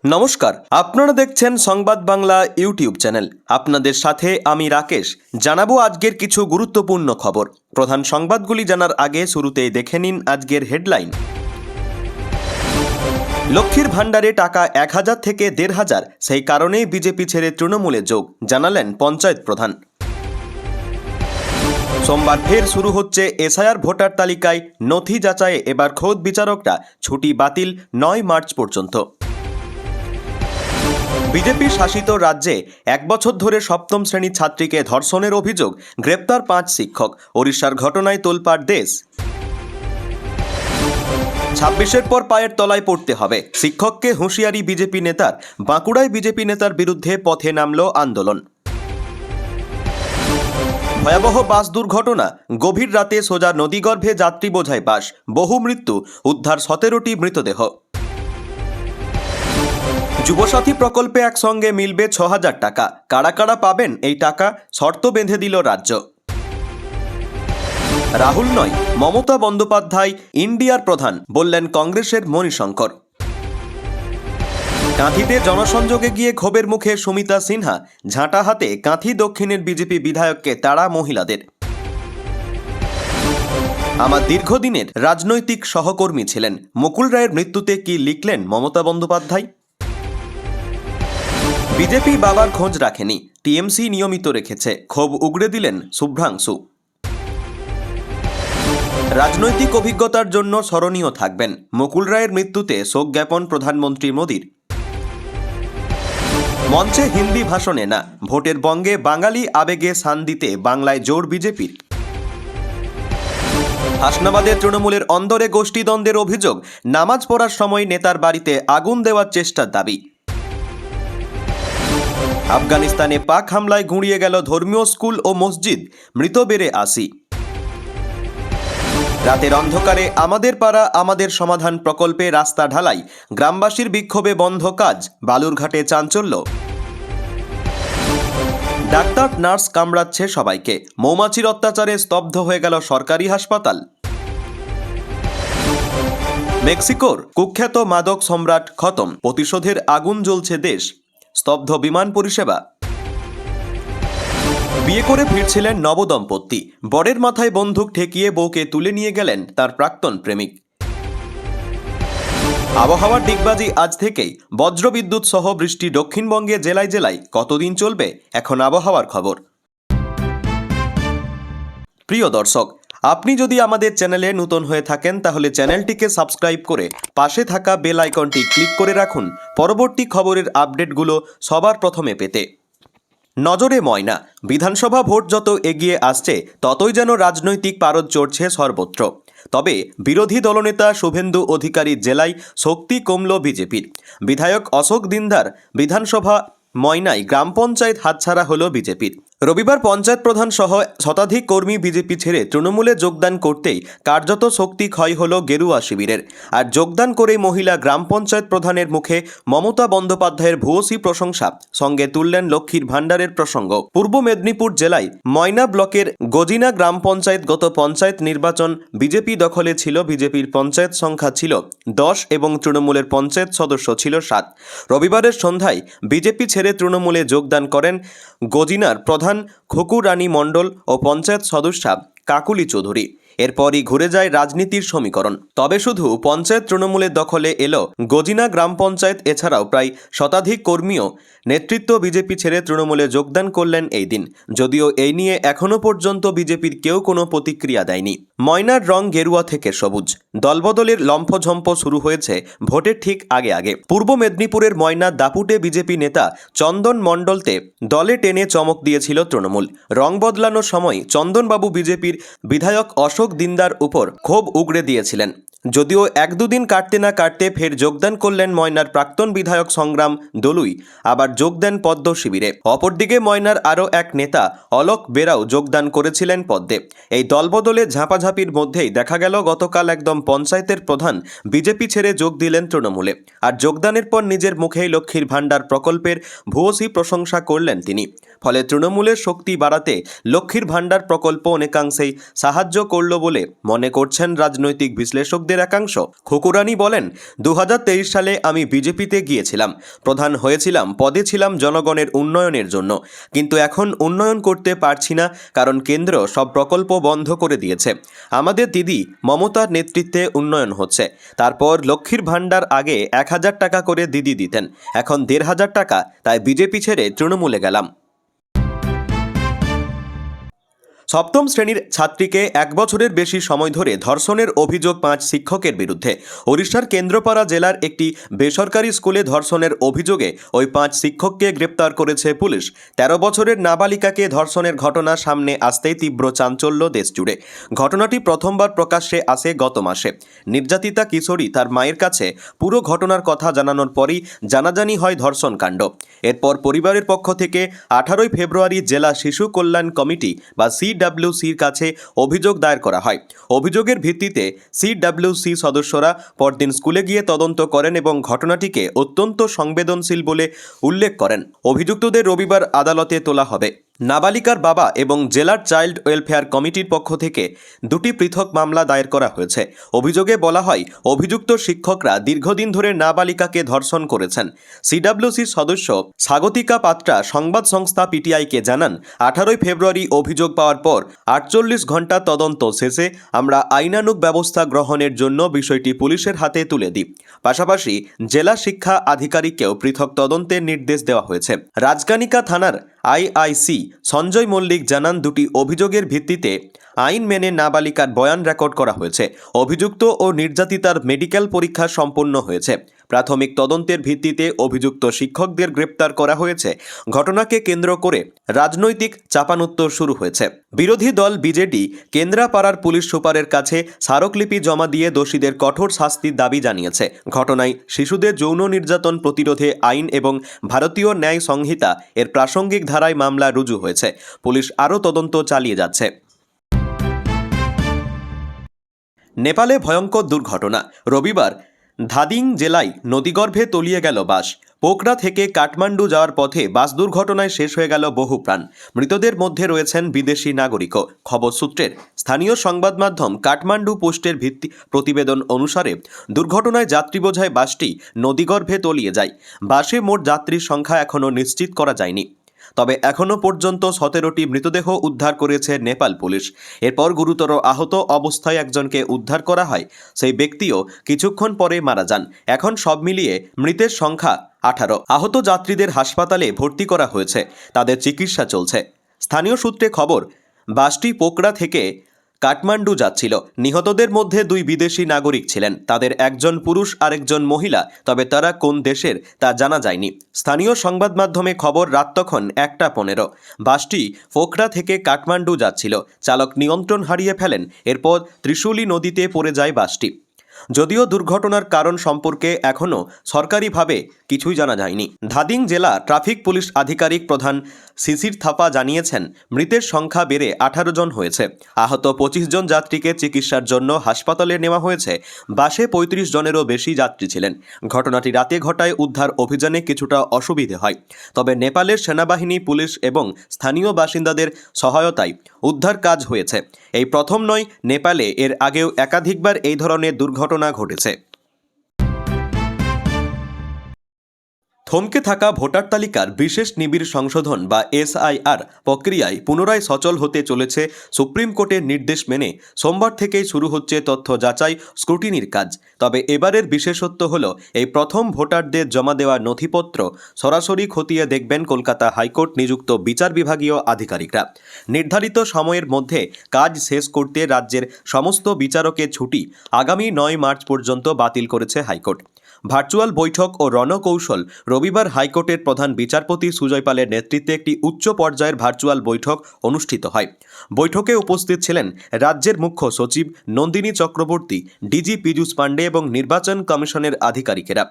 নমস্কার, আপনারা দেখছেন সংবাদ বাংলা ইউটিউব চ্যানেল। আপনাদের সাথে আমি রাকেশ। জানাবো আজকের কিছু গুরুত্বপূর্ণ খবর। প্রধান সংবাদগুলি জানার আগে শুরুতেই দেখে নিন আজকের হেডলাইন। লক্ষ্মীর ভাণ্ডারে টাকা 1000 থেকে 1500, সেই কারণেই বিজেপি ছেড়ে তৃণমূলে যোগ, জানালেন পঞ্চায়েত প্রধান। সোমবার ফের শুরু হচ্ছে এসআইআর ভোটার তালিকায় নথি যাচাইয়ে এবার খোদ বিচারকরা, ছুটি বাতিল 9 মার্চ পর্যন্ত। বিজেপি শাসিত রাজ্যে 1 বছর ধরে সপ্তম শ্রেণীর ছাত্রীকে ধর্ষণের অভিযোগ, গ্রেপ্তার 5 শিক্ষক। ওড়িশার ঘটনায় তোলপাড় দেশ। 26-এর পর পায়ের তলায় পড়তে হবে, শিক্ষককে হুঁশিয়ারি বিজেপি নেতার। বাঁকুড়ায় বিজেপি নেতার বিরুদ্ধে পথে নামল আন্দোলন। ভয়াবহ বাস দুর্ঘটনা, গভীর রাতে সোজা নদীগর্ভে যাত্রী বোঝাই বাস, বহু মৃত্যু, উদ্ধার 17টি মৃতদেহ। যুবসাথী প্রকল্পে একসঙ্গে মিলবে 6000 টাকা, কারা কারা পাবেন এই টাকা, শর্ত বেঁধে দিল রাজ্য। রাহুল নয়, মমতা বন্দ্যোপাধ্যায় ইন্ডিয়ার প্রধান, বললেন কংগ্রেসের মণিশঙ্কর। কাঁথিতে জনসংযোগে গিয়ে ক্ষোভের মুখে সুমিতা সিনহা, ঝাঁটা হাতে কাঁথি দক্ষিণের বিজেপি বিধায়ককে তাড়া মহিলাদের। আমার দীর্ঘদিনের রাজনৈতিক সহকর্মী ছিলেন, মুকুল রায়ের মৃত্যুতে কি লিখলেন মমতা বন্দ্যোপাধ্যায়। বিজেপি বাবার খোঁজ রাখেনি, টিএমসি নিয়মিত রেখেছে, ক্ষোভ উগড়ে দিলেন শুভ্রাংশু। রাজনৈতিক অভিজ্ঞতার জন্য স্মরণীয় থাকবেন, মুকুল রায়ের মৃত্যুতে শোক জ্ঞাপন প্রধানমন্ত্রী মোদীর। মঞ্চে হিন্দি ভাষণে না, ভোটের বঙ্গে বাঙালি আবেগে শান দিতে বাংলায় জোর বিজেপির। হাসনাবাদে তৃণমূলের অন্দরে গোষ্ঠীদ্বন্দ্বের অভিযোগ, নামাজ পড়ার সময় নেতার বাড়িতে আগুন দেওয়ার চেষ্টার দাবি। আফগানিস্তানে পাক হামলায় গুঁড়িয়ে গেল ধর্মীয় স্কুল ও মসজিদ, মৃত বেড়ে 80। রাতের অন্ধকারে আমাদের পাড়া আমাদের সমাধান প্রকল্পে রাস্তা ঢালাই, গ্রামবাসীর বিক্ষোভে বন্ধ কাজ, বালুরঘাটে চাঞ্চল্য। ডাক্তার নার্স কামড়াচ্ছে সবাইকে, মৌমাছির অত্যাচারে স্তব্ধ হয়ে গেল সরকারি হাসপাতাল। মেক্সিকোর কুখ্যাত মাদক সম্রাট খতম, প্রতিশোধের আগুন জ্বলছে দেশ, স্তব্ধ বিমান পরিষেবা। বিয়ে করে ফিরছিলেন নবদম্পতি, বরের মাথায় বন্দুক ঠেকিয়ে বউকে তুলে নিয়ে গেলেন তার প্রাক্তন প্রেমিক। আবহাওয়ার ডিগবাজি আজ থেকেই, বজ্রবিদ্যুৎ সহ বৃষ্টি দক্ষিণবঙ্গে জেলায় জেলায়। কতদিন চলবে, এখন আবহাওয়ার খবর। প্রিয় দর্শক, আপনি যদি আমাদের চ্যানেলে নতুন হয়ে থাকেন তাহলে চ্যানেলটিকে সাবস্ক্রাইব করে পাশে থাকা বেল আইকনটি ক্লিক করে রাখুন পরবর্তী খবরের আপডেটগুলো সবার প্রথমে পেতে। নজরে ময়না, বিধানসভা ভোট যত এগিয়ে আসছে ততই যেন রাজনৈতিক পারদ চড়ছে সর্বত্র। তবে বিরোধী দলনেতা শুভেন্দু অধিকারীর জেলায় শক্তি কমল বিজেপির। বিধায়ক অশোক দিনদার বিধানসভা ময়নায় গ্রাম পঞ্চায়েত হাতছাড়া হল বিজেপির। রবিবার পঞ্চায়েত প্রধান সহ শতাধিক কর্মী বিজেপি ছেড়ে তৃণমূলে যোগদান করতেই কার্যত শক্তি ক্ষয় হল গেরুয়া শিবিরের। আর যোগদান করে মহিলা গ্রাম পঞ্চায়েত প্রধানের মুখে মমতা বন্দ্যোপাধ্যায়ের ভূয়সী প্রশংসা, সঙ্গে তুললেন লক্ষ্মীর ভাণ্ডারের প্রসঙ্গ। পূর্ব মেদিনীপুর জেলায় ময়না ব্লকের গজিনা গ্রাম পঞ্চায়েত গত পঞ্চায়েত নির্বাচন বিজেপি দখলে ছিল। বিজেপির পঞ্চায়েত সংখ্যা ছিল 10 এবং তৃণমূলের পঞ্চায়েত সদস্য ছিল 7। রবিবারের সন্ধ্যায় বিজেপি ছেড়ে তৃণমূলে যোগদান করেন গজিনার প্রধান খোকু রানী মণ্ডল ও পঞ্চায়েত সদস্যা কাকুলি চৌধুরী। এরপরই ঘুরে যায় রাজনীতির সমীকরণ। তবে শুধু পঞ্চায়েত তৃণমূলের দখলে এলো গজিনা গ্রাম পঞ্চায়েত, এছাড়াও প্রায় শতাধিক কর্মীও নেতৃত্ব বিজেপি ছেড়ে তৃণমূলে যোগদান করলেন এই দিন। যদিও এই নিয়ে এখনও পর্যন্ত বিজেপির কেউ কোনো প্রতিক্রিয়া দেয়নি। ময়নার রং গেরুয়া থেকে সবুজ, দলবদলের লম্ফঝম্প শুরু হয়েছে ভোটের ঠিক আগে আগে। পূর্ব মেদিনীপুরের ময়নার দাপুটে বিজেপি নেতা চন্দন মণ্ডলতে দলে টেনে চমক দিয়েছিল তৃণমূল। রং বদলানোর সময় চন্দনবাবু বিজেপির বিধায়ক অশোক দিনদার উপর ক্ষোভ উগড়ে দিয়েছিলেন। যদিও 1-2 দিন কাটতে না কাটতে ফের যোগদান করলেন ময়নার প্রাক্তন বিধায়ক সংগ্রাম দলুই, আবার যোগ দেন পদ্ম শিবিরে। অপরদিকে ময়নার আরও এক নেতা অলোক বেরাও যোগদান করেছিলেন পদ্মে। এই দলবদলে ঝাঁপাঝাঁপির মধ্যেই দেখা গেল গতকাল একদম পঞ্চায়েতের প্রধান বিজেপি ছেড়ে যোগ দিলেন তৃণমূলে। আর যোগদানের পর নিজের মুখেই লক্ষ্মীর ভাণ্ডার প্রকল্পের ভূয়সী প্রশংসা করলেন তিনি। ফলে তৃণমূলের শক্তি বাড়াতে লক্ষ্মীর ভাণ্ডার প্রকল্প অনেকাংশেই সাহায্য করল বলে মনে করছেন রাজনৈতিক বিশ্লেষকদের। শিক্ষকদের একাংশ। খুকুরানি বলেন, 2023 সালে আমি বিজেপিতে গিয়েছিলাম, প্রধান হয়েছিলাম, পদে ছিলাম জনগণের উন্নয়নের জন্য, কিন্তু এখন উন্নয়ন করতে পারছি না, কারণ কেন্দ্র সব প্রকল্প বন্ধ করে দিয়েছে। আমাদের দিদি মমতার নেতৃত্বে উন্নয়ন হচ্ছে। তারপর লক্ষ্মীর ভাণ্ডার আগে 1000 টাকা করে দিদি দিতেন, এখন 1500 টাকা, তাই বিজেপি ছেড়ে তৃণমূলে গেলাম। সপ্তম শ্রেণীর ছাত্রীকে 1 বছরের বেশি সময় ধরে ধর্ষণের অভিযোগ 5 শিক্ষকের বিরুদ্ধে। ওড়িশার কেন্দ্রপাড়া জেলার একটি বেসরকারি স্কুলে ধর্ষণের অভিযোগে ওই 5 শিক্ষককে গ্রেপ্তার করেছে পুলিশ। 13 বছরের নাবালিকাকে ধর্ষণের ঘটনা সামনে আসতেই তীব্র চাঞ্চল্য দেশজুড়ে। ঘটনাটি প্রথমবার প্রকাশ্যে আসে গত মাসে। নির্যাতিতা কিশোরী তার মায়ের কাছে পুরো ঘটনার কথা জানানোর পরই জানাজানি হয় ধর্ষণকাণ্ড। এরপর পরিবারের পক্ষ থেকে 18 ফেব্রুয়ারি জেলা শিশু কল্যাণ কমিটি বা CWC'র কাছে অভিযোগ দায়ের করা হয়। অভিযোগের ভিত্তিতে CWC সদস্যরা পরদিন স্কুলে গিয়ে তদন্ত করেন এবং ঘটনাটিকে অত্যন্ত সংবেদনশীল বলে উল্লেখ করেন। অভিযুক্তদের রবিবার আদালতে তোলা হবে। নাবালিকার বাবা এবং জেলার চাইল্ড ওয়েলফেয়ার কমিটির পক্ষ থেকে 2টি পৃথক মামলা দায়ের করা হয়েছে। অভিযোগে বলা হয়, অভিযুক্ত শিক্ষকরা দীর্ঘদিন ধরে নাবালিকাকে ধর্ষণ করেছেন। CWC'র সদস্য স্বাগতিকা পাত্রা সংবাদ সংস্থা PTIকে জানান, 18 ফেব্রুয়ারি অভিযোগ পাওয়ার পর 48 ঘন্টা তদন্ত শেষে আমরা আইনানুগ ব্যবস্থা গ্রহণের জন্য বিষয়টি পুলিশের হাতে তুলে দিই। পাশাপাশি জেলা শিক্ষা আধিকারিককেও পৃথক তদন্তের নির্দেশ দেওয়া হয়েছে। রাজকানিকা থানার IIC সঞ্জয় মল্লিক জানান, 2টি অভিযোগের ভিত্তিতে আইন মেনে নাবালিকার বয়ান রেকর্ড করা হয়েছে। অভিযুক্ত ও নির্যাতিতার মেডিকেল পরীক্ষা সম্পন্ন হয়েছে। প্রাথমিক তদন্তের ভিত্তিতে অভিযুক্ত শিক্ষকদের গ্রেপ্তার করা হয়েছে। ঘটনাকে কেন্দ্র করে রাজনৈতিক চাপানুত্তর শুরু হয়েছে। বিরোধী দল বিজেডি কেন্দ্রাপাড়ার পুলিশ সুপারের কাছে স্মারকলিপি জমা দিয়ে দোষীদের কঠোর শাস্তির দাবি জানিয়েছে। ঘটনায় শিশুদের যৌন নির্যাতন প্রতিরোধে আইন এবং ভারতীয় ন্যায় সংহিতা এর প্রাসঙ্গিক ধারায় মামলা রুজু হয়েছে। পুলিশ আরও তদন্ত চালিয়ে যাচ্ছে। নেপালে ভয়ঙ্কর দুর্ঘটনা। রবিবার ধাদিং জেলায় নদীগর্ভে তলিয়ে গেল বাস। পোখরা থেকে কাঠমান্ডু যাওয়ার পথে বাস দুর্ঘটনায় শেষ হয়ে গেল বহু প্রাণ। মৃতদের মধ্যে রয়েছেন বিদেশি নাগরিকও। খবর সূত্রের স্থানীয় সংবাদ মাধ্যম কাঠমান্ডু পোস্টের প্রতিবেদন অনুসারে দুর্ঘটনায় যাত্রী বোঝাই বাসটি নদীগর্ভে তলিয়ে যায়। বাসে মোট যাত্রীর সংখ্যা এখনও নিশ্চিত করা যায়নি। তবে এখনও পর্যন্ত 17টি মৃতদেহ উদ্ধার করেছে নেপাল পুলিশ। এরপর গুরুতর আহত অবস্থায় একজনকে উদ্ধার করা হয়। সেই ব্যক্তিও কিছুক্ষণ পরে মারা যান। এখন সব মিলিয়ে মৃতের সংখ্যা 18। আহত যাত্রীদের হাসপাতালে ভর্তি করা হয়েছে, তাদের চিকিৎসা চলছে। স্থানীয় সূত্রে খবর, বাসটি পোকরা থেকে কাঠমান্ডু যাচ্ছিল। নিহতদের মধ্যে 2 বিদেশি নাগরিক ছিলেন। তাদের একজন পুরুষ আর একজন মহিলা, তবে তারা কোন দেশের তা জানা যায়নি। স্থানীয় সংবাদ মাধ্যমে খবর, রাত তখন 1টা 15। বাসটি পোখরা থেকে কাঠমান্ডু যাচ্ছিল। চালক নিয়ন্ত্রণ হারিয়ে ফেলেন। এরপর ত্রিশুলি নদীতে পড়ে যায় বাসটি। যদিও দুর্ঘটনার কারণ সম্পর্কে এখনও সরকারিভাবে কিছুই জানা যায়নি। ধাদিং জেলা ট্রাফিক পুলিশ আধিকারিক প্রধান শিশির থাপা জানিয়েছেন, মৃতের সংখ্যা বেড়ে 18 জন হয়েছে। আহত 25 জন যাত্রীকে চিকিৎসার জন্য হাসপাতালে নেওয়া হয়েছে। বাসে 35 জনেরও বেশি যাত্রী ছিলেন। ঘটনাটি রাতে ঘটায় উদ্ধার অভিযানে কিছুটা অসুবিধে হয়। তবে নেপালের সেনাবাহিনী, পুলিশ এবং স্থানীয় বাসিন্দাদের সহায়তায় উদ্ধার কাজ হয়েছে। এই প্রথম নয়, নেপালে এর আগেও একাধিকবার এই ধরনের দুর্ঘটনা ঘটেছে। থমকে থাকা ভোটার তালিকার বিশেষ নিবিড় সংশোধন বা SIR প্রক্রিয়ায় পুনরায় সচল হতে চলেছে। সুপ্রিম কোর্টের নির্দেশ মেনে সোমবার থেকেই শুরু হচ্ছে তথ্য যাচাই স্ক্রুটিনির কাজ। তবে এবারের বিশেষত্ব হল, এই প্রথম ভোটারদের জমা দেওয়া নথিপত্র সরাসরি খতিয়ে দেখবেন কলকাতা হাইকোর্ট নিযুক্ত বিচার বিভাগীয় আধিকারিকরা। নির্ধারিত সময়ের মধ্যে কাজ শেষ করতে রাজ্যের সমস্ত বিচারকের ছুটি আগামী 9 মার্চ পর্যন্ত বাতিল করেছে হাইকোর্ট। ভার্চুয়াল বৈঠক ও রণকৌশল। রবিবার হাইকোর্টের প্রধান বিচারপতি সুজয় পালের নেতৃত্বে একটি উচ্চ পর্যায়ের ভার্চুয়াল বৈঠক অনুষ্ঠিত হয়। বৈঠকে উপস্থিত ছিলেন রাজ্যের মুখ্য সচিব নন্দিনী চক্রবর্তী, ডিজি পীযূষ পাণ্ডে এবং নির্বাচন কমিশনের আধিকারিকেরা।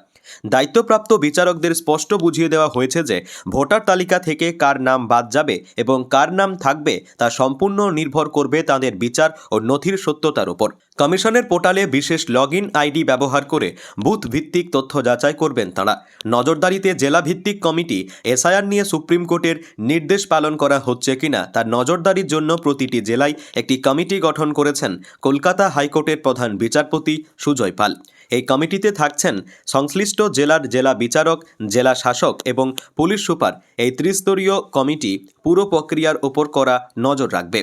দায়িত্বপ্রাপ্ত বিচারকদের স্পষ্ট বুঝিয়ে দেওয়া হয়েছে যে ভোটার তালিকা থেকে কার নাম বাদ যাবে এবং কার নাম থাকবে তা সম্পূর্ণ নির্ভর করবে তাদের বিচার ও নথির সত্যতার উপর। কমিশনের পোর্টালে বিশেষ লগ ইন আইডি ব্যবহার করে বুথ ভিত্তিক তথ্য যাচাই করবেন তাঁরা। নজরদারিতে জেলা ভিত্তিক কমিটি এসআইআর নিয়ে সুপ্রিম কোর্টের নির্দেশ পালন করা হচ্ছে কিনা তার নজরদারির জন্য প্রতিটি জেলায় একটি কমিটি গঠন করেছেন কলকাতা হাইকোর্টের প্রধান বিচারপতি সুজয় পাল। এই কমিটিতে থাকছেন সংশ্লিষ্ট জেলার জেলা বিচারক, জেলা শাসক এবং পুলিশ সুপার। এই ত্রিস্তরীয় কমিটি পুরো প্রক্রিয়ার ওপর করা নজর রাখবে।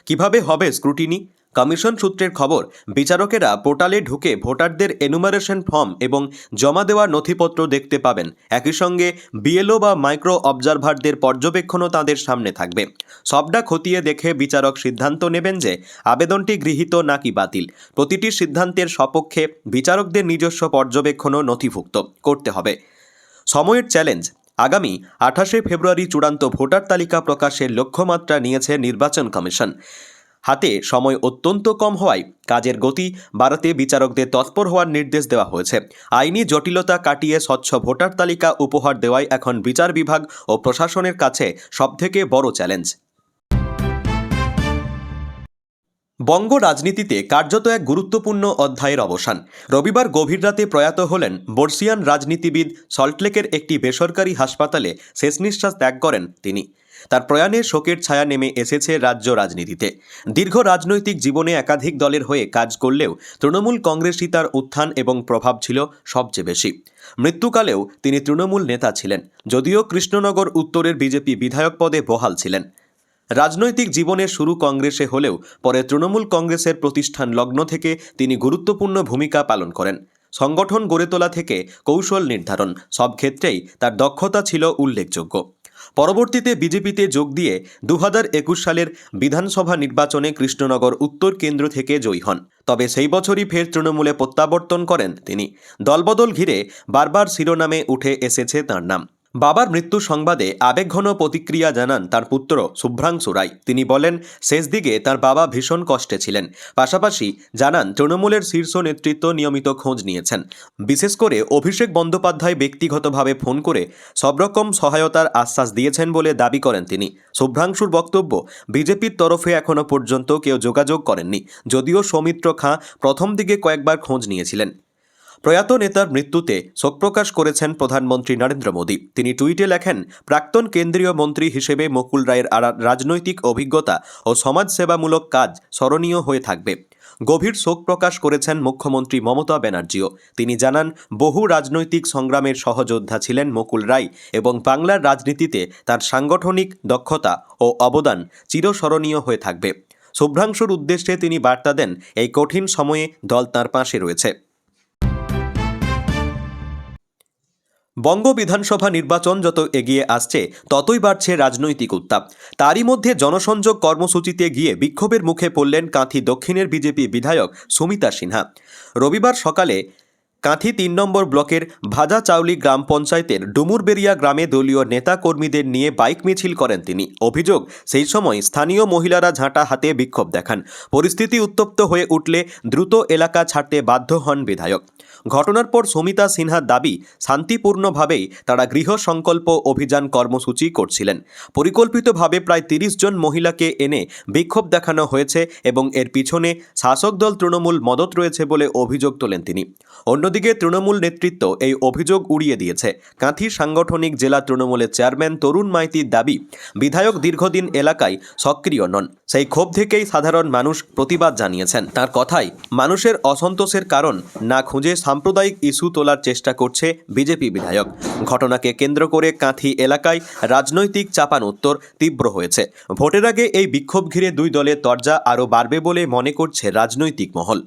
কিভাবে হবে স্ক্রুটিনি? কমিশন সূত্রের খবর, বিচারকেরা পোর্টালে ঢুকে ভোটারদের এনুমারেশন ফর্ম এবং জমা দেওয়ার নথিপত্র দেখতে পাবেন। একই সঙ্গে বিএলও বা মাইক্রো অবজারভারদের পর্যবেক্ষণও তাদের সামনে থাকবে। সবটা খতিয়ে দেখে বিচারক সিদ্ধান্ত নেবেন যে আবেদনটি গৃহীত নাকি বাতিল। প্রতিটি সিদ্ধান্তের সপক্ষে বিচারকদের নিজস্ব পর্যবেক্ষণও নথিভুক্ত করতে হবে। সময়ের চ্যালেঞ্জ। আগামী 28শে ফেব্রুয়ারি চূড়ান্ত ভোটার তালিকা প্রকাশের লক্ষ্যমাত্রা নিয়েছে নির্বাচন কমিশন। হাতে সময় অত্যন্ত কম হওয়ায় কাজের গতি বাড়াতে বিচারকদের তৎপর হওয়ার নির্দেশ দেওয়া হয়েছে। আইনি জটিলতা কাটিয়ে স্বচ্ছ ভোটার তালিকা উপহার দেওয়াই এখন বিচার বিভাগ ও প্রশাসনের কাছে সবথেকে বড় চ্যালেঞ্জ। বঙ্গ রাজনীতিতে কার্যত এক গুরুত্বপূর্ণ অধ্যায়ের অবসান। রবিবার গভীর রাতে প্রয়াত হলেন বর্ষিয়ান রাজনীতিবিদ। সল্টলেকের একটি বেসরকারি হাসপাতালে শেষ নিঃশ্বাস ত্যাগ করেন তিনি। তার প্রয়াণে শোকের ছায়া নেমে এসেছে রাজ্য রাজনীতিতে। দীর্ঘ রাজনৈতিক জীবনে একাধিক দলের হয়ে কাজ করলেও তৃণমূল কংগ্রেসই তার উত্থান এবং প্রভাব ছিল সবচেয়ে বেশি। মৃত্যুকালেও তিনি তৃণমূল নেতা ছিলেন, যদিও কৃষ্ণনগর উত্তরের বিজেপি বিধায়ক পদে বহাল ছিলেন। রাজনৈতিক জীবনের শুরু কংগ্রেসে হলেও পরে তৃণমূল কংগ্রেসের প্রতিষ্ঠান লগ্ন থেকে তিনি গুরুত্বপূর্ণ ভূমিকা পালন করেন। সংগঠন গড়ে তোলা থেকে কৌশল নির্ধারণ, সব ক্ষেত্রেই তার দক্ষতা ছিল উল্লেখযোগ্য। পরবর্তীতে বিজেপিতে যোগ দিয়ে 2021 সালের বিধানসভা নির্বাচনে কৃষ্ণনগর উত্তর কেন্দ্র থেকে জয়ী হন। তবে সেই বছরই ফের তৃণমূলে প্রত্যাবর্তন করেন তিনি। দলবদল ঘিরে বারবার শিরোনামে উঠে এসেছে তাঁর নাম। বাবার মৃত্যু সংবাদে আবেগঘন প্রতিক্রিয়া জানান তার পুত্র শুভ্রাংশু রায়। তিনি বলেন, শেষ দিকে তার বাবা ভীষণ কষ্টে ছিলেন। পাশাপাশি জানান তৃণমূলের শীর্ষ নেতৃত্ব নিয়মিত খোঁজ নিয়েছেন। বিশেষ করে অভিষেক বন্দ্যোপাধ্যায় ব্যক্তিগতভাবে ফোন করে সব রকম সহায়তার আশ্বাস দিয়েছেন বলে দাবি করেন তিনি। শুভ্রাংশুর বক্তব্য, বিজেপির তরফে এখনও পর্যন্ত কেউ যোগাযোগ করেননি, যদিও সৌমিত্র খাঁ প্রথম দিকে কয়েকবার খোঁজ নিয়েছিলেন। প্রয়াত নেতার মৃত্যুতে শোক প্রকাশ করেছেন প্রধানমন্ত্রী নরেন্দ্র মোদী। তিনি টুইটে লেখেন, প্রাক্তন কেন্দ্রীয় মন্ত্রী হিসেবে মুকুল রায়ের রাজনৈতিক অভিজ্ঞতা ও সমাজসেবামূলক কাজ স্মরণীয় হয়ে থাকবে। গভীর শোক প্রকাশ করেছেন মুখ্যমন্ত্রী মমতা ব্যানার্জিও। তিনি জানান, বহু রাজনৈতিক সংগ্রামের সহযোদ্ধা ছিলেন মুকুল রায় এবং বাংলার রাজনীতিতে তার সাংগঠনিক দক্ষতা ও অবদান চিরস্মরণীয় হয়ে থাকবে। শুভ্রাংশুর উদ্দেশ্যে তিনি বার্তা দেন, এই কঠিন সময়ে দল তাঁর পাশে রয়েছে। বঙ্গ বিধানসভা নির্বাচন যত এগিয়ে আসছে ততই বাড়ছে রাজনৈতিক উত্তাপ। তারই মধ্যে জনসংযোগ কর্মসূচিতে গিয়ে বিক্ষোভের মুখে পড়লেন কাঁথি দক্ষিণের বিজেপি বিধায়ক সুমিতা সিনহা। রবিবার সকালে কাঁথি 3 নম্বর ব্লকের ভাজাচাউলি গ্রাম পঞ্চায়েতের ডুমুরবেরিয়া গ্রামে দলীয় নেতা কর্মীদের নিয়ে বাইক মিছিল করেন তিনি। অভিযোগ, সেই সময় স্থানীয় মহিলারা ঝাঁটা হাতে বিক্ষোভ দেখান। পরিস্থিতি উত্তপ্ত হয়ে উঠলে দ্রুত এলাকা ছাড়তে বাধ্য হন বিধায়ক। ঘটনার পর সুমিতা সিনহার দাবি, শান্তিপূর্ণভাবেই তারা গৃহ সংকল্প অভিযান কর্মসূচি করছিলেন। পরিকল্পিতভাবে প্রায় 30 জন মহিলাকে এনে বিক্ষোভ দেখানো হয়েছে এবং এর পিছনে শাসক দল তৃণমূল মদত রয়েছে বলে অভিযোগ তোলেন তিনি। অন্যদিকে তৃণমূল নেতৃত্ব এই অভিযোগ উড়িয়ে দিয়েছে। কাঁথি সাংগঠনিক জেলা তৃণমূলের চেয়ারম্যান তরুণ মাইতির দাবি, বিধায়ক দীর্ঘদিন এলাকায় সক্রিয় নন। সেই ক্ষোভ থেকেই সাধারণ মানুষ প্রতিবাদ জানিয়েছেন। তার কথায়, মানুষের অসন্তোষের কারণ না খুঁজে সাম্প্রদায়িক ইস্যু তোলার চেষ্টা করছে বিজেপি বিধায়ক। ঘটনাকে কেন্দ্র করে কাঁথি এলাকায় রাজনৈতিক চাপানোত্তর তীব্র হয়েছে। ভোটের আগে এই বিক্ষোভ ঘিরে দুই দলের তরজা আরও বাড়বে বলে মনে করছে রাজনৈতিক মহল।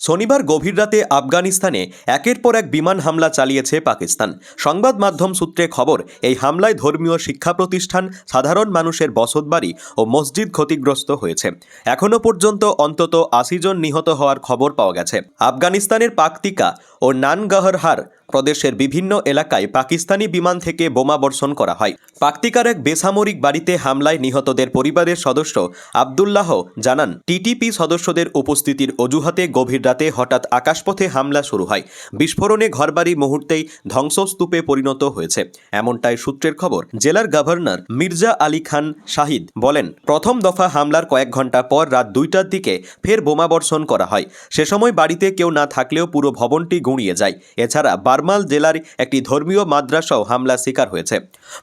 শনিবার গভীর রাতে আফগানিস্তানে একের পর এক বিমান হামলা চালিয়েছে পাকিস্তান। সংবাদ মাধ্যম সূত্রে খবর, এই হামলায় ধর্মীয় শিক্ষা প্রতিষ্ঠান, সাধারণ মানুষের বসতবাড়ি ও মসজিদ ক্ষতিগ্রস্ত হয়েছে। এখনও পর্যন্ত অন্তত 80 জন নিহত হওয়ার খবর পাওয়া গেছে। আফগানিস্তানের পাকতিকা ও নানগাহরহার প্রদেশের বিভিন্ন এলাকায় পাকিস্তানি বিমান থেকে বোমা বর্ষণ করা হয়। পাকতিকার এক বেসামরিক বাড়িতে হামলায় নিহতদের পরিবারের সদস্য আবদুল্লাহ জানান, টিটিপি সদস্যদের উপস্থিতির অজুহাতে গভীর রাতে হঠাৎ আকাশপথে হামলা শুরু হয়। বিস্ফোরণে ঘরবাড়ি মুহূর্তেই ধ্বংসস্তূপে পরিণত হয়েছে, এমনটাই সূত্রের খবর। জেলার গভর্নর মির্জা আলী খান শাহিদ বলেন, প্রথম দফা হামলার কয়েক ঘন্টা পর রাত 2টার দিকে ফের বোমাবর্ষণ করা হয়। সে সময় বাড়িতে কেউ না থাকলেও পুরো ভবনটি গুঁড়িয়ে যায়। এছাড়া বারমাল জেলার একটি ধর্মীয় মাদ্রাসাও হামলার শিকার হয়েছে।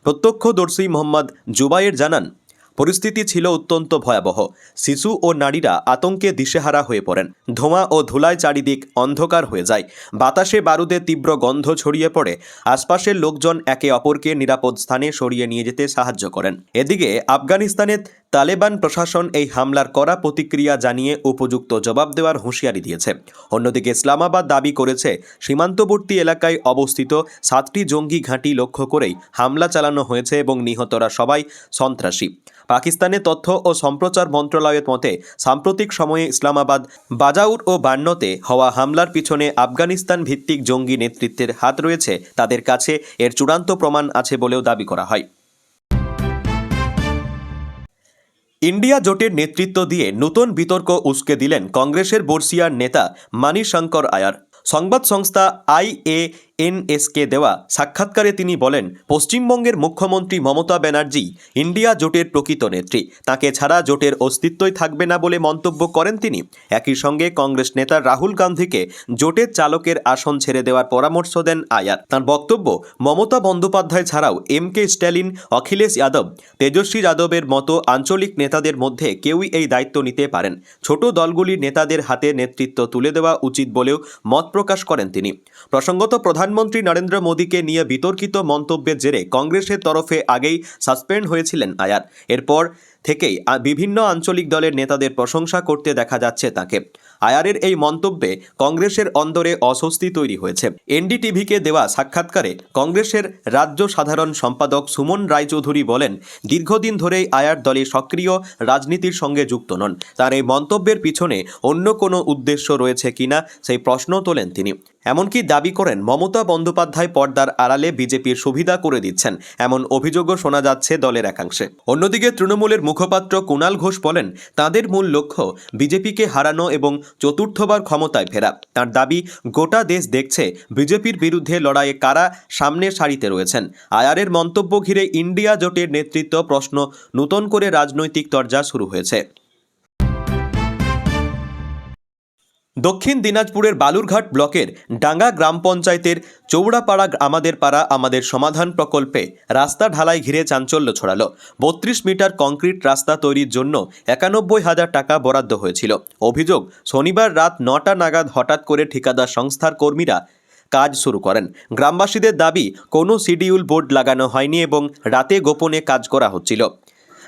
প্রত্যক্ষদর্শী মোহাম্মদ জুবাইর জানান, পরিস্থিতি ছিল অত্যন্ত ভয়াবহ। শিশু ও নারীরা আতঙ্কে দিশেহারা হয়ে পড়েন। ধোঁয়া ও ধুলায় চারিদিক অন্ধকার হয়ে যায়। বাতাসে বারুদের তীব্র গন্ধ ছড়িয়ে পড়ে। আশপাশের লোকজন একে অপরকে নিরাপদ স্থানে সরিয়ে নিয়ে যেতে সাহায্য করেন। এদিকে আফগানিস্তানের তালেবান প্রশাসন এই হামলার কড়া প্রতিক্রিয়া জানিয়ে উপযুক্ত জবাব দেওয়ার হুঁশিয়ারি দিয়েছে। অন্যদিকে ইসলামাবাদ দাবি করেছে, সীমান্তবর্তী এলাকায় অবস্থিত 7টি জঙ্গি ঘাঁটি লক্ষ্য করেই হামলা চালানো হয়েছে এবং নিহতরা সবাই সন্ত্রাসী। পাকিস্তানের তথ্য ও সম্প্রচার মন্ত্রণালয়ের মতে, সাম্প্রতিক সময়ে ইসলামাবাদ, বাজাউর ও বান্নতে হওয়া হামলার পিছনে আফগানিস্তান ভিত্তিক জঙ্গি নেতৃত্বের হাত রয়েছে। তাদের কাছে এর চূড়ান্ত প্রমাণ আছে বলেও দাবি করা হয়। ইন্ডিয়া জোটের নেতৃত্ব দিয়ে নতুন বিতর্ক উস্কে দিলেন কংগ্রেসের বর্ষিয়ার নেতা মানিশঙ্কর আয়ার। সংবাদ সংস্থা IANSকে দেওয়া সাক্ষাৎকারে তিনি বলেন, পশ্চিমবঙ্গের মুখ্যমন্ত্রী মমতা ব্যানার্জি ইন্ডিয়া জোটের প্রকৃত নেত্রী। তাকে ছাড়া জোটের অস্তিত্বই থাকবে না বলে মন্তব্য করেন তিনি। একই সঙ্গে কংগ্রেস নেতা রাহুল গান্ধীকে জোটের চালকের আসন ছেড়ে দেওয়ার পরামর্শ দেন আয়ার। তাঁর বক্তব্য, মমতা বন্দ্যোপাধ্যায় ছাড়াও MK স্ট্যালিন, অখিলেশ যাদব, তেজস্বী যাদবের মতো আঞ্চলিক নেতাদের মধ্যে কেউই এই দায়িত্ব নিতে পারেন। ছোট দলগুলির নেতাদের হাতে নেতৃত্ব তুলে দেওয়া উচিত বলেও মত প্রকাশ করেন তিনি। প্রসঙ্গত, প্রধানমন্ত্রী নরেন্দ্র মোদীকে নিয়ে বিতর্কিত মন্তব্যের জেরে কংগ্রেসের তরফে আগেই সাসপেন্ড হয়েছিলেন আয়ার। এরপর থেকেই বিভিন্ন আঞ্চলিক দলের নেতাদের প্রশংসা করতে দেখা যাচ্ছে তাকে। আয়ারের এই মন্তব্যে কংগ্রেসের অন্দরে অস্বস্তি তৈরি হয়েছে। NDTVকে দেওয়া সাক্ষাৎকারে কংগ্রেসের রাজ্য সাধারণ সম্পাদক সুমন রায়চৌধুরী বলেন, দীর্ঘদিন ধরেই আয়ার দলে সক্রিয় রাজনীতির সঙ্গে যুক্ত নন। তার এই মন্তব্যের পিছনে অন্য কোনো উদ্দেশ্য রয়েছে কিনা সেই প্রশ্ন তোলেন তিনি। এমনকি দাবি করেন, মমতা বন্দ্যোপাধ্যায় পর্দার আড়ালে বিজেপির সুবিধা করে দিচ্ছেন, এমন অভিযোগও শোনা যাচ্ছে দলের একাংশে। অন্যদিকে তৃণমূলের মুখপাত্র কুণাল ঘোষ বলেন, তাদের মূল লক্ষ্য বিজেপিকে হারানো এবং চতুর্থবার ক্ষমতায় ফেরা। তার দাবি, গোটা দেশ দেখছে বিজেপির বিরুদ্ধে লড়াইয়ে কারা সামনের সারিতে রয়েছেন। আয়ারের মন্তব্য ঘিরে ইন্ডিয়া জোটের নেতৃত্ব প্রশ্ন নতুন করে রাজনৈতিক তরজা শুরু হয়েছে। দক্ষিণ দিনাজপুরের বালুরঘাট ব্লকের ডাঙ্গা গ্রাম পঞ্চায়েতের চৌড়াপাড়া আমাদের পাড়া আমাদের সমাধান প্রকল্পে রাস্তা ঢালাই ঘিরে চাঞ্চল্য ছড়ালো। 32 মিটার কংক্রিট রাস্তা তৈরির জন্য 91,000 টাকা বরাদ্দ হয়েছিল। অভিযোগ, শনিবার রাত 9টা নাগাদ হঠাৎ করে ঠিকাদার সংস্থার কর্মীরা কাজ শুরু করেন। গ্রামবাসীদের দাবি, কোনো শিডিউল বোর্ড লাগানো হয়নি এবং রাতে গোপনে কাজ করা হচ্ছিল।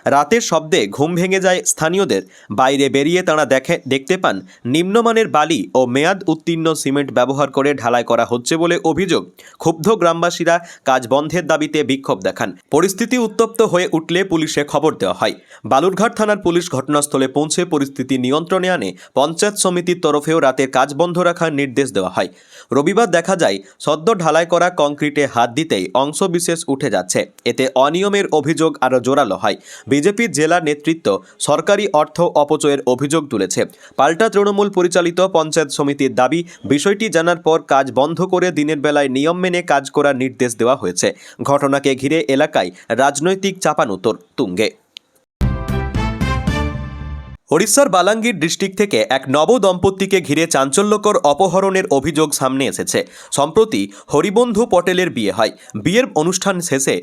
রাতের শব্দে ঘুম ভেঙে যায় স্থানীয়দের। বাইরে বেরিয়ে তাঁরা দেখতে পান নিম্নমানের বালি ও মেয়াদ উত্তীর্ণ সিমেন্ট ব্যবহার করে ঢালাই করা হচ্ছে বলে অভিযোগ। ক্ষুব্ধ গ্রামবাসীরা কাজ বন্ধের দাবিতে বিক্ষোভ দেখান। পরিস্থিতি উত্তপ্ত হয়ে উঠলে পুলিশে খবর দেওয়া হয়। বালুরঘাট থানার পুলিশ ঘটনাস্থলে পৌঁছে পরিস্থিতি নিয়ন্ত্রণে আনে। পঞ্চায়েত সমিতির তরফেও রাতের কাজ বন্ধ রাখার নির্দেশ দেওয়া হয়। রবিবার দেখা যায়, সদ্য ঢালাই করা কংক্রিটে হাত দিতেই অংশবিশেষ উঠে যাচ্ছে। এতে অনিয়মের অভিযোগ আরও জোরালো হয়। বিজেপির জেলা নেতৃত্ব সরকারি অর্থ অপচয়ের অভিযোগ তুলেছে। পাল্টা তৃণমূল পরিচালিত পঞ্চায়েত সমিতির দাবি, বিষয়টি জানার পর কাজ বন্ধ করে দিনের বেলায় নিয়ম মেনে কাজ করার নির্দেশ দেওয়া হয়েছে। ঘটনাকে ঘিরে এলাকায় রাজনৈতিক চাপানুতোর তুঙ্গে। ওড়িশার বালাঙ্গীর ডিস্ট্রিক্ট থেকে এক নব দম্পতিকে ঘিরে চাঞ্চল্যকর অপহরণের অভিযোগ সামনে এসেছে। সম্প্রতি হরিবন্ধু পটেলের বিয়ে হয়। বিয়ের অনুষ্ঠান শেষে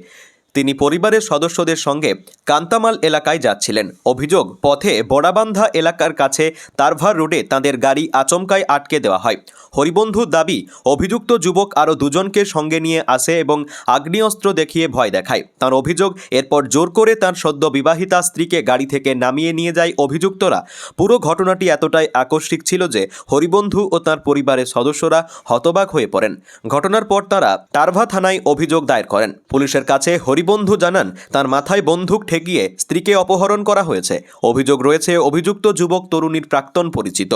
তিনি পরিবারের সদস্যদের সঙ্গে কান্তামাল এলাকায় যাচ্ছিলেন। অভিযোগ, পথে বড়াবান্ধা এলাকার কাছে তারভার রোডে তাঁদের গাড়ি আচমকায় আটকে দেওয়া হয়। হরিবন্ধুর দাবি, অভিযুক্ত যুবক আরও দুজনকে সঙ্গে নিয়ে আসে এবং আগ্নেয়াস্ত্র দেখিয়ে ভয় দেখায়। তার অভিযোগ, এরপর জোর করে তার সদ্য বিবাহিতা স্ত্রীকে গাড়ি থেকে নামিয়ে নিয়ে যায় অভিযুক্তরা। পুরো ঘটনাটি এতটাই আকস্মিক ছিল যে হরিবন্ধু ও তার পরিবারের সদস্যরা হতবাক হয়ে পড়েন। ঘটনার পর তারা তারভা থানায় অভিযোগ দায়ের করেন। পুলিশের কাছে হরিবন্ধু বন্ধু জানান, তার মাথায় বন্দুক ঠেকিয়ে স্ত্রীকে অপহরণ করা হয়েছে। অভিযোগ রয়েছে অভিযুক্ত যুবক তরুণীর প্রাক্তন পরিচিত।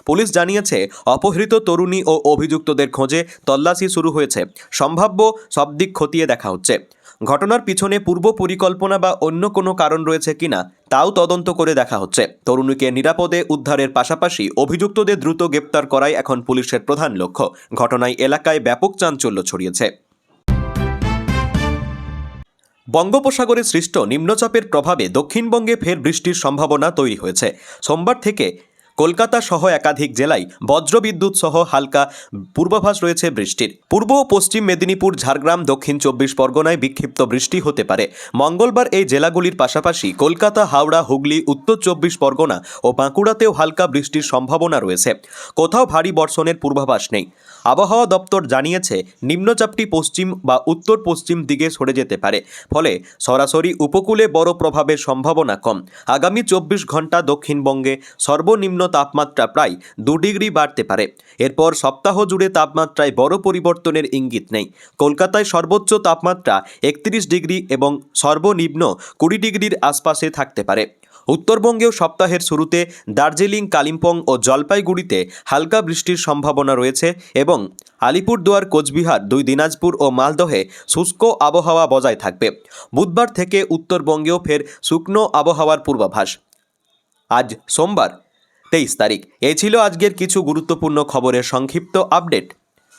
পুলিশ জানিয়েছে, অপহৃত তরুণী ও অভিযুক্তদের খোঁজে তল্লাশি শুরু হয়েছে। সম্ভাব্য সব দিক খতিয়ে দেখা হচ্ছে। ঘটনার পিছনে পূর্ব পরিকল্পনা বা অন্য কোনো কারণ রয়েছে কিনা তাও তদন্ত করে দেখা হচ্ছে। তরুণীকে নিরাপদে উদ্ধারের পাশাপাশি অভিযুক্তদের দ্রুত গ্রেপ্তার করাই এখন পুলিশের প্রধান লক্ষ্য। ঘটনায় এলাকায় ব্যাপক চাঞ্চল্য ছড়িয়েছে। বঙ্গোপসাগরে সৃষ্ট নিম্নচাপের প্রভাবে দক্ষিণবঙ্গে ফের বৃষ্টির সম্ভাবনা তৈরি হয়েছে। সোমবার থেকে কলকাতা সহ একাধিক জেলায় বজ্রবিদ্যুৎ সহ হালকা পূর্বাভাস রয়েছে বৃষ্টির। পূর্ব ও পশ্চিম মেদিনীপুর, ঝাড়গ্রাম, দক্ষিণ 24 পরগনায় বিক্ষিপ্ত বৃষ্টি হতে পারে। মঙ্গলবার এই জেলাগুলির পাশাপাশি কলকাতা, হাওড়া, হুগলি, উত্তর 24 পরগনা ও বাঁকুড়াতেও হালকা বৃষ্টির সম্ভাবনা রয়েছে। কোথাও ভারী বর্ষণের পূর্বাভাস নেই। আবহাওয়া দপ্তর জানিয়েছে, নিম্নচাপটি পশ্চিম বা উত্তর পশ্চিম দিকে সরে যেতে পারে, ফলে সরাসরি উপকূলে বড় প্রভাবের সম্ভাবনা কম। আগামী 24 ঘন্টা দক্ষিণবঙ্গে সর্বনিম্ন তাপমাত্রা প্রায় 2 ডিগ্রি বাড়তে পারে। এরপর সপ্তাহ জুড়ে তাপমাত্রায় বড় পরিবর্তনের ইঙ্গিত নেই। কলকাতায় সর্বোচ্চ তাপমাত্রা 31 ডিগ্রি এবং সর্বনিম্ন 20 ডিগ্রির আশপাশে থাকতে পারে। উত্তরবঙ্গেও সপ্তাহের শুরুতে দার্জিলিং, কালিম্পং ও জলপাইগুড়িতে হালকা বৃষ্টির সম্ভাবনা রয়েছে এবং আলিপুরদুয়ার, কোচবিহার, 2 দিনাজপুর ও মালদহে শুষ্ক আবহাওয়া বজায় থাকবে। বুধবার থেকে উত্তরবঙ্গেও ফের শুকনো আবহাওয়ার পূর্বাভাস। আজ সোমবার 23 তারিখ। এই ছিল আজকের কিছু গুরুত্বপূর্ণ খবরের সংক্ষিপ্ত আপডেট।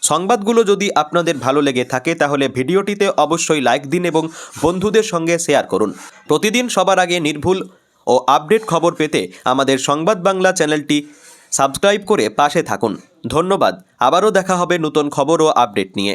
সংবাদগুলো যদি আপনাদের ভালো লেগে থাকে তাহলে ভিডিওটিতে অবশ্যই লাইক দিন এবং বন্ধুদের সঙ্গে শেয়ার করুন। প্রতিদিন সবার আগে নির্ভুল ও আপডেট খবর পেতে আমাদের সংবাদ বাংলা চ্যানেলটি সাবস্ক্রাইব করে পাশে থাকুন। ধন্যবাদ। আবারও দেখা হবে নতুন খবর ও আপডেট নিয়ে।